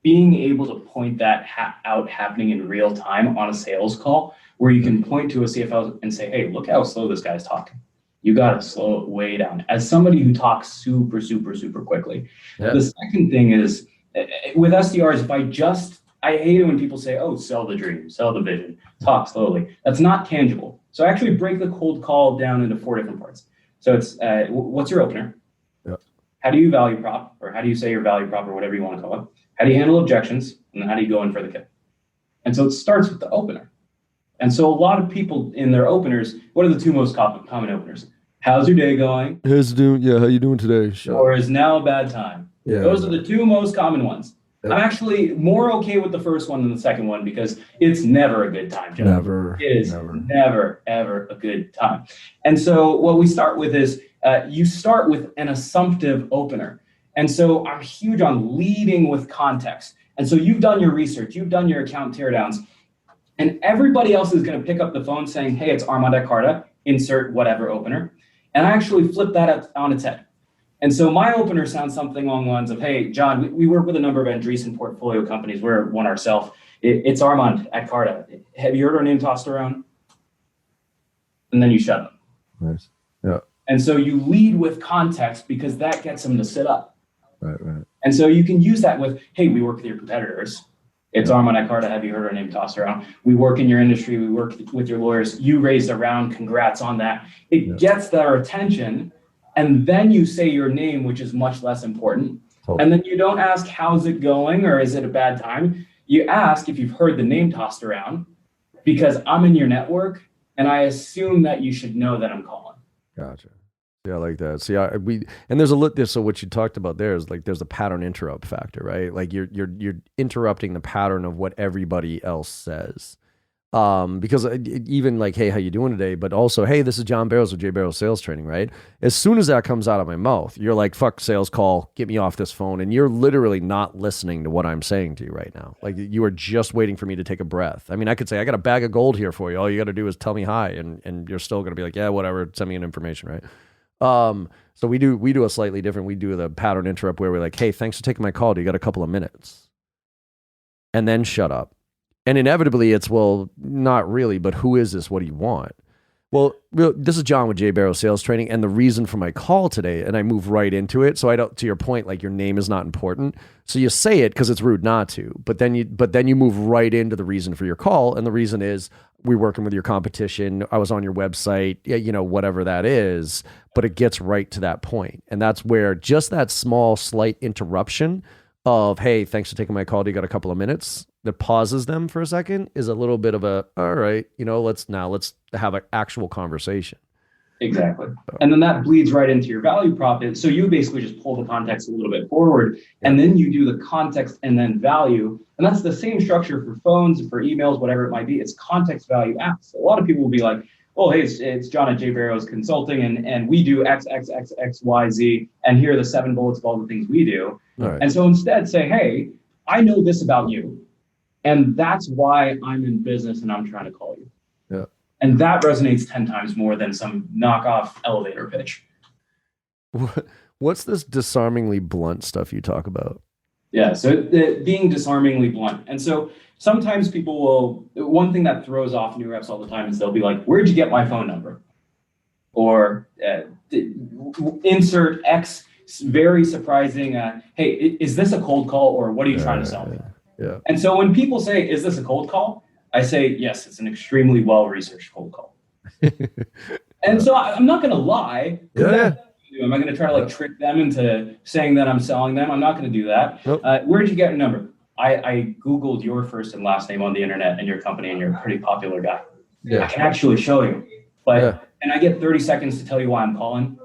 being able to point that out happening in real time on a sales call, where you can point to a CFO and say, hey, look how slow this guy's talking. You got to slow it way down. As somebody who talks super, super, super quickly. Yeah. The second thing is, with SDRs, I hate it when people say, oh, sell the dream, sell the vision, talk slowly. That's not tangible. So I actually break the cold call down into 4 different parts. So it's, what's your opener? Yep. How do you value prop, or how do you say your value prop, or whatever you want to call it? How do you handle objections? And then how do you go in for the kill? And so it starts with the opener. And so a lot of people in their openers, what are the 2 most common openers? How's your day going? How's it doing? Yeah, how you doing today? Or is now a bad time? Yeah, those are the 2 most common ones. Yep. I'm actually more okay with the first one than the second one, because it's never a good time, John. Never. It is never, ever a good time. And so what we start with is you start with an assumptive opener. And so I'm huge on leading with context. And so you've done your research, you've done your account teardowns, and everybody else is going to pick up the phone saying, hey, it's Armand at Carta, insert whatever opener. And I actually flip that on its head. And so my opener sounds something along the lines of, hey, John, we work with a number of Andreessen portfolio companies. We're one ourselves. It's Armand at Carta. Have you heard our name tossed around? And then you shut up. Nice. Yeah. And so you lead with context, because that gets them to sit up. Right. And so you can use that with, hey, we work with your competitors. It's Armand at Carta. Have you heard our name tossed around? We work in your industry. We work with your lawyers. You raised a round. Congrats on that. It gets their attention. And then you say your name, which is much less important. Totally. And then you don't ask, how's it going? Or is it a bad time? You ask if you've heard the name tossed around, because I'm in your network and I assume that you should know that I'm calling. Gotcha. Yeah, I like that. See, so what you talked about there is like, there's a pattern interrupt factor, right? Like you're interrupting the pattern of what everybody else says. Because even like, hey, how you doing today? But also, hey, this is John Barrows with J Barrows Sales Training, right? As soon as that comes out of my mouth, you're like, fuck sales call, get me off this phone. And you're literally not listening to what I'm saying to you right now. Like you are just waiting for me to take a breath. I mean, I could say, I got a bag of gold here for you. All you got to do is tell me hi. And you're still going to be like, yeah, whatever, send me an information, right? So we do a slightly different, we do the pattern interrupt where we're like, hey, thanks for taking my call. Do you got a couple of minutes? And then shut up. And inevitably it's, well, not really, but who is this? What do you want? Well, this is John with J Barrows Sales Training, and the reason for my call today, and I move right into it. So I don't, to your point, like your name is not important. So you say it because it's rude not to, but then you move right into the reason for your call. And the reason is, we're working with your competition. I was on your website, whatever that is, but it gets right to that point. And that's where just that small, slight interruption of, hey, thanks for taking my call. Do you got a couple of minutes? That pauses them for a second is a little bit of a, all right, let's have an actual conversation. Exactly. And then that bleeds right into your value prop. So you basically just pull the context a little bit forward, and then you do the context and then value. And that's the same structure for phones, for emails, whatever it might be. It's context value apps. A lot of people will be like, oh, hey, it's John at J Barrows Consulting, and we do X, X, X, X, Y, Z, and here are the 7 bullets of all the things we do. Right. And so instead say, hey, I know this about you, and that's why I'm in business and I'm trying to call you. Yeah. And that resonates 10 times more than some knockoff elevator pitch. What's this disarmingly blunt stuff you talk about? Yeah, so being disarmingly blunt. And so sometimes one thing that throws off new reps all the time is they'll be like, where'd you get my phone number? Or insert X very surprising, hey, is this a cold call or what are you trying to sell me? Yeah. And so when people say, is this a cold call? I say, yes, it's an extremely well-researched cold call. And so I'm not going to lie. Yeah. Am I going to try to trick them into saying that I'm selling them? I'm not going to do that. Nope. Where did you get your number? I Googled your first and last name on the internet and your company, and you're a pretty popular guy. Yeah. I can actually show you. And I get 30 seconds to tell you why I'm calling,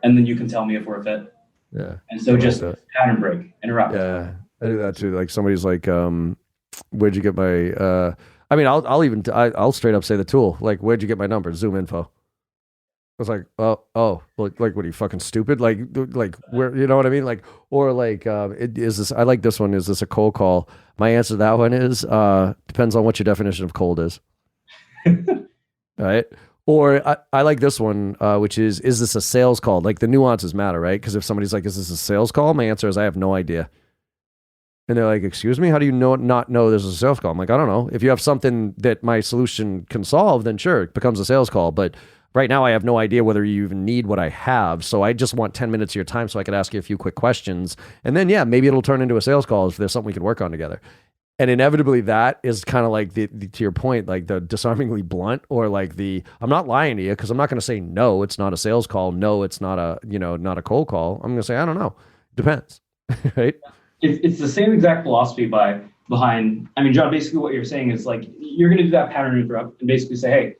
and then you can tell me if we're a fit. Yeah. And so just pattern break, interrupt. Yeah. I do that too. Like somebody's like, where'd you get my, I'll straight up say the tool. Like, where'd you get my number? Zoom info. I was like, like what are you fucking stupid? Like where, you know what I mean? Like, or like, is this, I like this one. Is this a cold call? My answer to that one is, depends on what your definition of cold is. Right. Or I like this one, which is this a sales call? Like the nuances matter, right? Because if somebody's like, is this a sales call? My answer is, I have no idea. And they're like, excuse me, how do you not know this is a sales call? I'm like, I don't know. If you have something that my solution can solve, then sure, it becomes a sales call. But right now I have no idea whether you even need what I have. So I just want 10 minutes of your time so I could ask you a few quick questions. And then, yeah, maybe it'll turn into a sales call if there's something we can work on together. And inevitably that is kind of like the to your point, like the disarmingly blunt, or like I'm not lying to you, because I'm not going to say, no, it's not a sales call. No, it's not not a cold call. I'm going to say, I don't know. Depends. Right. It's the same exact philosophy behind, John, basically what you're saying is like, you're going to do that pattern interrupt and basically say, hey,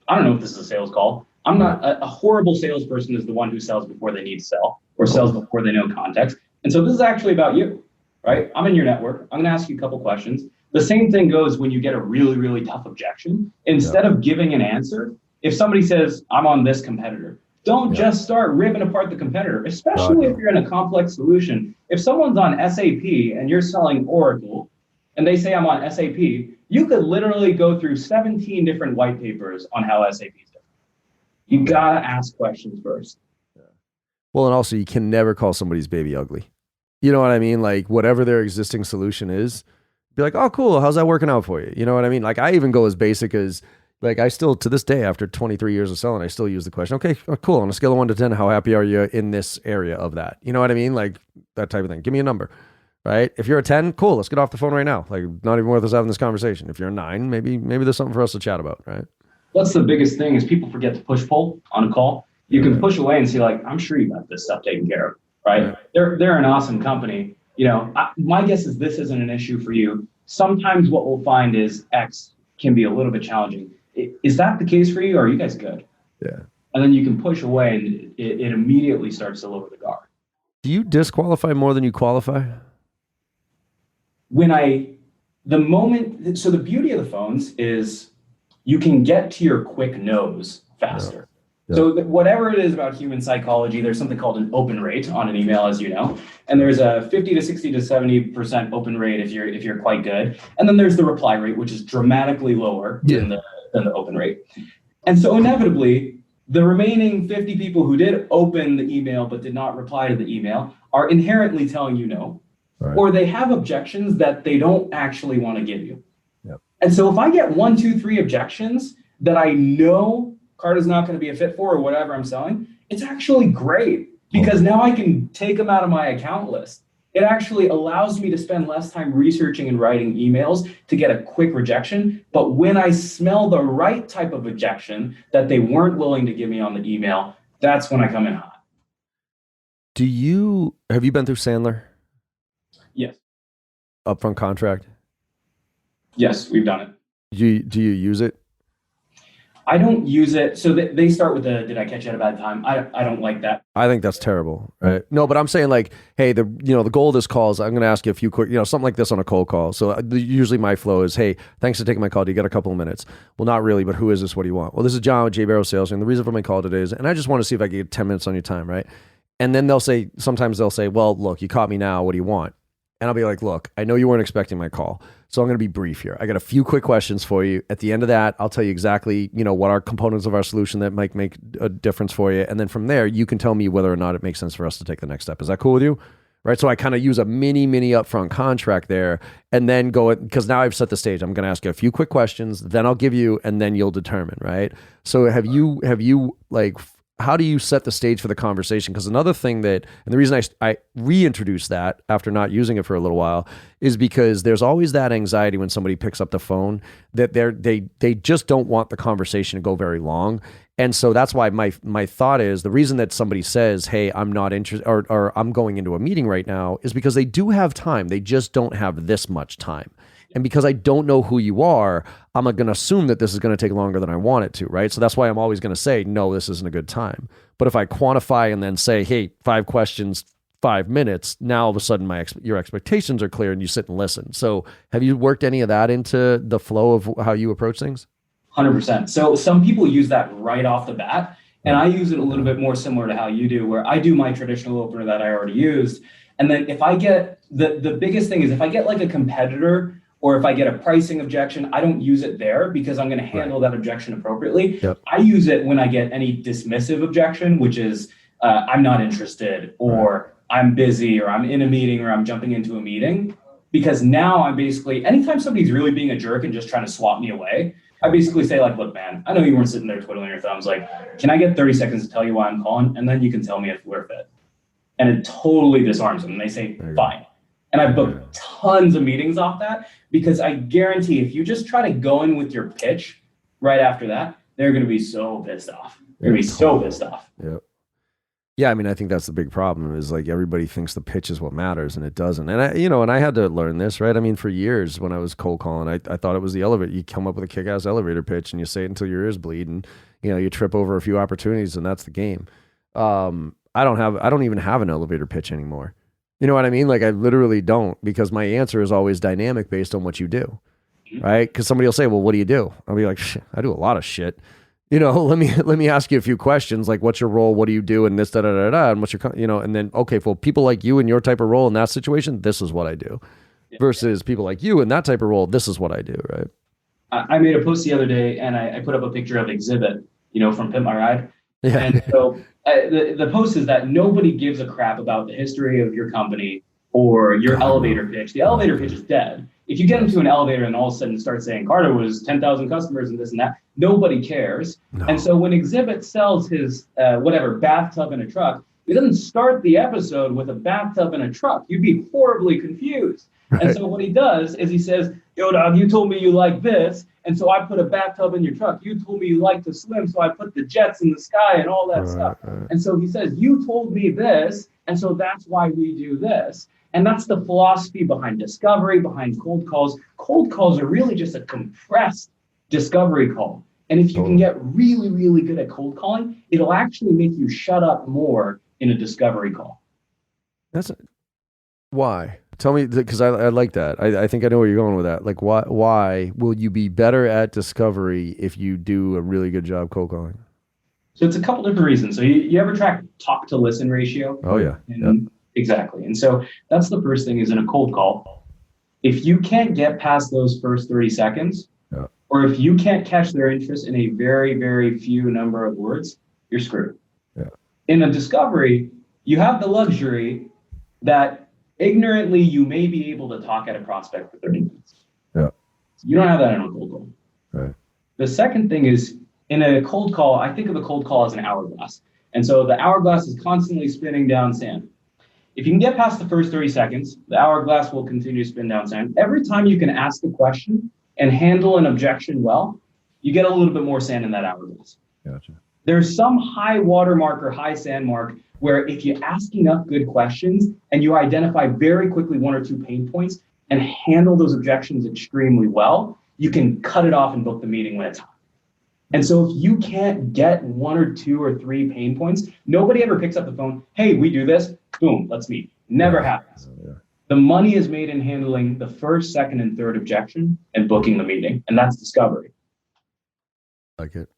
I don't know if this is a sales call. I'm not a horrible salesperson is the one who sells before they need to sell or sells before they know context. And so this is actually about you, right? I'm in your network. I'm going to ask you a couple questions. The same thing goes when you get a really, really tough objection. Instead of giving an answer, if somebody says, I'm on this competitor, don't just start ripping apart the competitor, especially if you're in a complex solution. If someone's on SAP and you're selling Oracle and they say I'm on SAP, you could literally go through 17 different white papers on how SAP is different. You got to ask questions first. Well, and also you can never call somebody's baby ugly. You know what I mean? Like whatever their existing solution is, be like, oh, cool. How's that working out for you? You know what I mean? Like I even go as basic as, like I still, to this day, after 23 years of selling, I still use the question, okay, cool. On a scale of 1 to 10, how happy are you in this area of that? You know what I mean? Like that type of thing. Give me a number, right? If you're a 10, cool. Let's get off the phone right now. Like not even worth us having this conversation. If you're a 9, maybe there's something for us to chat about, right? That's the biggest thing is people forget to push pull on a call. You can push away and see like, I'm sure you got this stuff taken care of, right? They're an awesome company. You know, my guess is this isn't an issue for you. Sometimes what we'll find is X can be a little bit challenging. Is that the case for you, or are you guys good? Yeah. And then you can push away and it immediately starts to lower the guard. Do you disqualify more than you qualify? So the beauty of the phones is you can get to your quick no's faster. Yeah. So whatever it is about human psychology, there's something called an open rate on an email, as you know, and there's a 50 to 60 to 70% open rate if you're quite good, and then there's the reply rate, which is dramatically lower than the open rate. And so inevitably, the remaining 50 people who did open the email but did not reply to the email are inherently telling you no, or they have objections that they don't actually want to give you. Yep. And so if I get 1, 2, 3 objections that I know card is not going to be a fit for or whatever I'm selling, it's actually great because now I can take them out of my account list. It actually allows me to spend less time researching and writing emails to get a quick rejection. But when I smell the right type of objection that they weren't willing to give me on the email, that's when I come in hot. Have you been through Sandler? Yes. Upfront contract? Yes, we've done it. Do you use it? I don't use it. So they start with did I catch you at a bad time? I don't like that. I think that's terrible, right? No, but I'm saying like, hey, the goal of this call is I'm going to ask you a few quick, something like this on a cold call. So usually my flow is, hey, thanks for taking my call. Do you got a couple of minutes? Well, not really, but who is this? What do you want? Well, this is John with J Barrow Sales. And the reason for my call today is, and I just want to see if I can get 10 minutes on your time, right? And then sometimes they'll say, well, look, you caught me now. What do you want? And I'll be like, look, I know you weren't expecting my call, so I'm going to be brief here. I got a few quick questions for you. At the end of that, I'll tell you exactly, what are components of our solution that might make a difference for you. And then from there, you can tell me whether or not it makes sense for us to take the next step. Is that cool with you? right? So I kind of use a mini upfront contract there, and then go, because now I've set the stage. I'm going to ask you a few quick questions, then I'll give you, and then you'll determine, right? So have you like, how do you set the stage for the conversation? Because another thing that, and the reason I reintroduced that after not using it for a little while, is because there's always that anxiety when somebody picks up the phone that they just don't want the conversation to go very long. And so that's why my thought is, the reason that somebody says, hey, I'm not interested, or I'm going into a meeting right now, is because they do have time. They just don't have this much time. And because I don't know who you are, I'm going to assume that this is going to take longer than I want it to, right? So that's why I'm always going to say, no, this isn't a good time. But if I quantify and then say, hey, 5 questions, 5 minutes, now all of a sudden your expectations are clear and you sit and listen. So have you worked any of that into the flow of how you approach things? 100%. So some people use that right off the bat, and I use it a little bit more similar to how you do, where I do my traditional opener that I already used. And then if I get, the biggest thing is if I get like a competitor, or if I get a pricing objection, I don't use it there because I'm going to handle that objection appropriately. Yep. I use it when I get any dismissive objection, which is I'm not interested, or I'm busy, or I'm in a meeting, or I'm jumping into a meeting. Because now I'm basically, anytime somebody's really being a jerk and just trying to swat me away, I basically say like, look, man, I know you weren't sitting there twiddling your thumbs. Like, can I get 30 seconds to tell you why I'm calling? And then you can tell me if we're fit. And it totally disarms them. And they say, fine. And I've booked tons of meetings off that, because I guarantee if you just try to go in with your pitch right after that, they're going to be so pissed off. They're going to be so pissed off. Yep. Yeah, I mean, I think that's the big problem, is like everybody thinks the pitch is what matters, and it doesn't. And I had to learn this, right? I mean, for years when I was cold calling, I thought it was the elevator. You come up with a kick-ass elevator pitch and you say it until your ears bleed, and you trip over a few opportunities, and that's the game. I don't even have an elevator pitch anymore. You know what I mean? Like, I literally don't, because my answer is always dynamic based on what you do, right? Because somebody will say, well, what do you do? I'll be like, shit, I do a lot of shit. Let me ask you a few questions, like, what's your role? What do you do? And this, da, da, da, da, and what's your, and then, okay, for people like you in your type of role in that situation, this is what I do. Versus people like you in that type of role, this is what I do, right? I made a post the other day, and I put up a picture of Exhibit, from Pimp My Ride. Yeah. And so the post is that nobody gives a crap about the history of your company or your elevator pitch. The elevator pitch is dead. If you get into an elevator and all of a sudden start saying Carter was 10,000 customers and this and that, nobody cares. No. And so when Exhibit sells his bathtub in a truck, he doesn't start the episode with a bathtub in a truck. You'd be horribly confused. Right. And so what he does is he says, yo, dog, you told me you like this, and so I put a bathtub in your truck. You told me you like to swim, so I put the jets in the sky and all that stuff. Right. And so he says, you told me this, and so that's why we do this. And that's the philosophy behind discovery, behind cold calls. Cold calls are really just a compressed discovery call. And if you can get really, really good at cold calling, it'll actually make you shut up more in a discovery call. Why? Tell me, because I like that. I think I know where you're going with that. Like, why will you be better at discovery if you do a really good job cold calling? So it's a couple different reasons. So you ever track talk to listen ratio? Oh, yeah. Yep. Exactly. And so that's the first thing, is in a cold call, if you can't get past those first 30 seconds, or if you can't catch their interest in a very, very few number of words, you're screwed. Yeah. In a discovery, you have the luxury that ignorantly you may be able to talk at a prospect for 30 minutes. Yeah. You don't have that in a cold call. Right. The second thing is, in a cold call, I think of a cold call as an hourglass. And so the hourglass is constantly spinning down sand. If you can get past the first 30 seconds, the hourglass will continue to spin down sand. Every time you can ask a question and handle an objection well, you get a little bit more sand in that hourglass. Gotcha. There's some high watermark or high sand mark where if you ask enough good questions and you identify very quickly 1 or 2 pain points and handle those objections extremely well, you can cut it off and book the meeting when it's hot. And so if you can't get 1 or 2 or 3 pain points, nobody ever picks up the phone. Hey, we do this. Boom, let's meet. Never happens. Yeah. The money is made in handling the first, second, and third objection and booking the meeting. And that's discovery. Like it.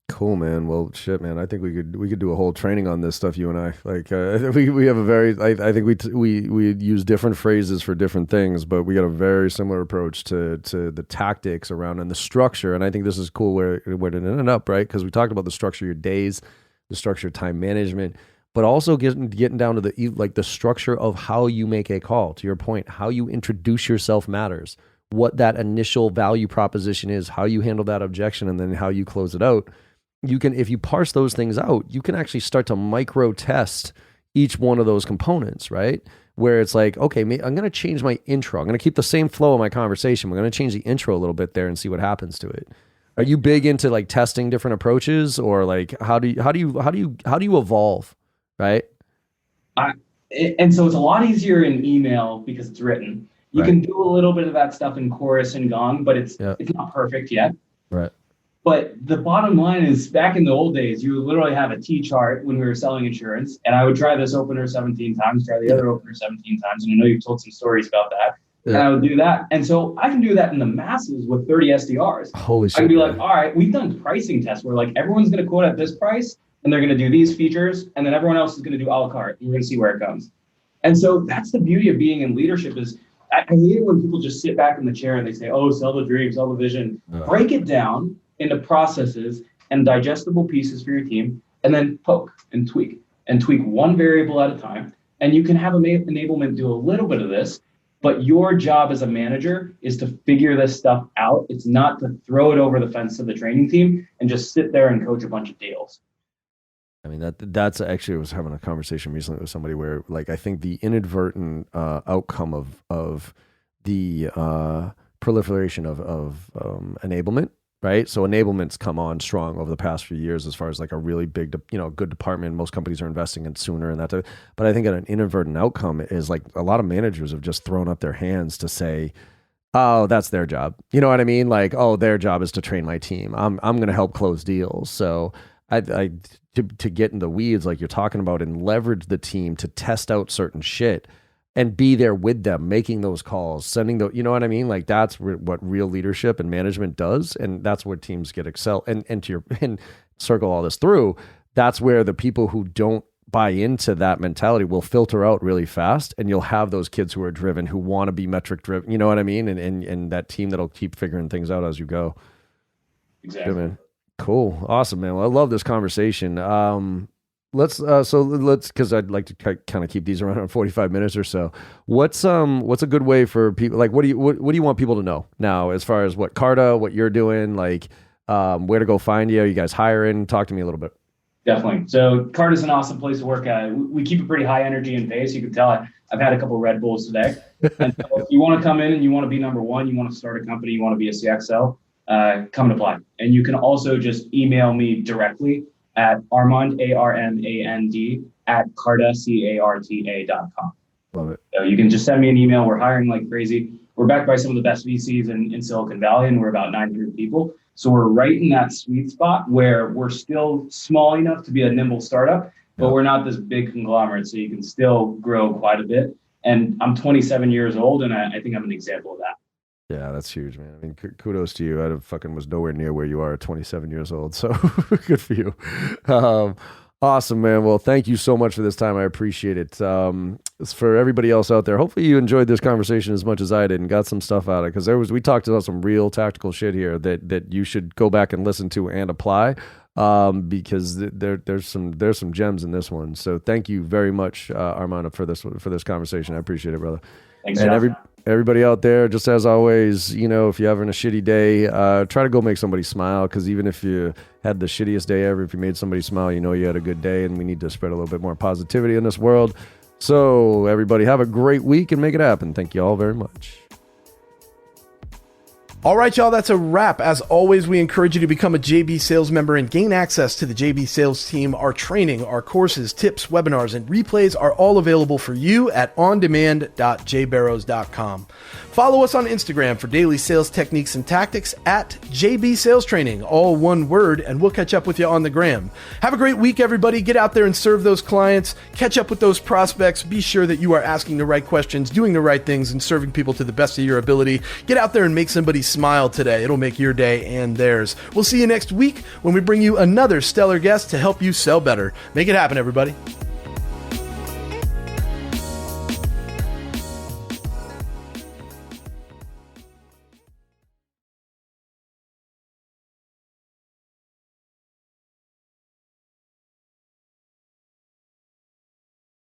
Cool, man. Well, shit, man. I think we could do a whole training on this stuff, you and I. Like, we have a very. I think we use different phrases for different things, but we got a very similar approach to the tactics around and the structure. And I think this is cool where it ended up, right? Because we talked about the structure of your days, the structure of time management. but also getting down to the structure of how you make a call. To your point, how you introduce yourself matters. What that initial value proposition is, how you handle that objection, and then how you close it out. You can, if you parse those things out, you can actually start to micro test each one of those components, right? Where it's like, okay, I'm going to change my intro. I'm going to keep the same flow of my conversation. We're going to change the intro a little bit there and see what happens to it. Are you big into like testing different approaches, or like how do you evolve, right? And so it's a lot easier in email because it's written. You can do a little bit of that stuff in Chorus and Gong, but it's not perfect yet. Right. But the bottom line is, back in the old days, you would literally have a T-chart when we were selling insurance, and I would try this opener 17 times, try the other opener 17 times, and I know you've told some stories about that. Yeah. And I would do that. And so I can do that in the masses with 30 SDRs. Holy shit. I can be like, all right, we've done pricing tests where like everyone's going to quote at this price, and they're going to do these features, and then everyone else is going to do a la carte, and we're going to see where it comes. And so that's the beauty of being in leadership is I hate it when people just sit back in the chair and they say, oh, sell the dream, sell the vision. Break it down into processes and digestible pieces for your team, and then poke and tweak one variable at a time. And you can have enablement do a little bit of this, but your job as a manager is to figure this stuff out. It's not to throw it over the fence to the training team and just sit there and coach a bunch of deals. I mean, that's actually, I was having a conversation recently with somebody where, like, I think the inadvertent outcome of the proliferation of enablement, right? So enablement's come on strong over the past few years as far as like a really big, good department. Most companies are investing in sooner and that type. But I think an inadvertent outcome is like a lot of managers have just thrown up their hands to say, oh, that's their job. You know what I mean? Like, oh, their job is to train my team. I'm going to help close deals. So to get in the weeds like you're talking about and leverage the team to test out certain shit and be there with them, making those calls, sending the, you know what I mean? Like that's what real leadership and management does. And that's where teams get excel. And circle all this through, that's where the people who don't buy into that mentality will filter out really fast. And you'll have those kids who are driven, who want to be metric driven, you know what I mean? And that team that'll keep figuring things out as you go. Exactly. Good, man. Cool. Awesome, man. Well, I love this conversation. Let's because I'd like to kind of keep these around 45 minutes or so. What's a good way for people, like, what do you want people to know now as far as what Carta, what you're doing, like, where to go find you? Are you guys hiring? Talk to me a little bit. Definitely. So Carta is an awesome place to work at. We keep a pretty high energy and pace. You can tell I've had a couple Red Bulls today. And so if you want to come in and you want to be number one, you want to start a company, you want to be a CXO, come and apply. And you can also just email me directly at Armand, ARMAND, at Carta, CARTA.com. Love it. So you can just send me an email. We're hiring like crazy. We're backed by some of the best VCs in Silicon Valley, and we're about 900 people. So we're right in that sweet spot where we're still small enough to be a nimble startup, but we're not this big conglomerate. So you can still grow quite a bit. And I'm 27 years old, and I think I'm an example of that. Yeah, that's huge, man. I mean, kudos to you. I was nowhere near where you are at 27 years old. So good for you. Awesome, man. Well, thank you so much for this time. I appreciate it. For everybody else out there, hopefully you enjoyed this conversation as much as I did and got some stuff out of it. Because we talked about some real tactical shit here that you should go back and listen to and apply. Because there's some gems in this one. So thank you very much, Armando, for this conversation. I appreciate it, brother. Thanks, and everybody out there, just as always, if you're having a shitty day, try to go make somebody smile. Because even if you had the shittiest day ever, if you made somebody smile, you had a good day. And we need to spread a little bit more positivity in this world. So everybody have a great week and make it happen. Thank you all very much. All right, y'all, that's a wrap. As always, we encourage you to become a JB Sales member and gain access to the JB Sales team. Our training, our courses, tips, webinars, and replays are all available for you at ondemand.jbarrows.com. Follow us on Instagram for daily sales techniques and tactics at JB Sales Training, all one word, and we'll catch up with you on the gram. Have a great week, everybody. Get out there and serve those clients. Catch up with those prospects. Be sure that you are asking the right questions, doing the right things, and serving people to the best of your ability. Get out there and make somebody smile today. It'll make your day and theirs. We'll see you next week when we bring you another stellar guest to help you sell better. Make it happen, everybody.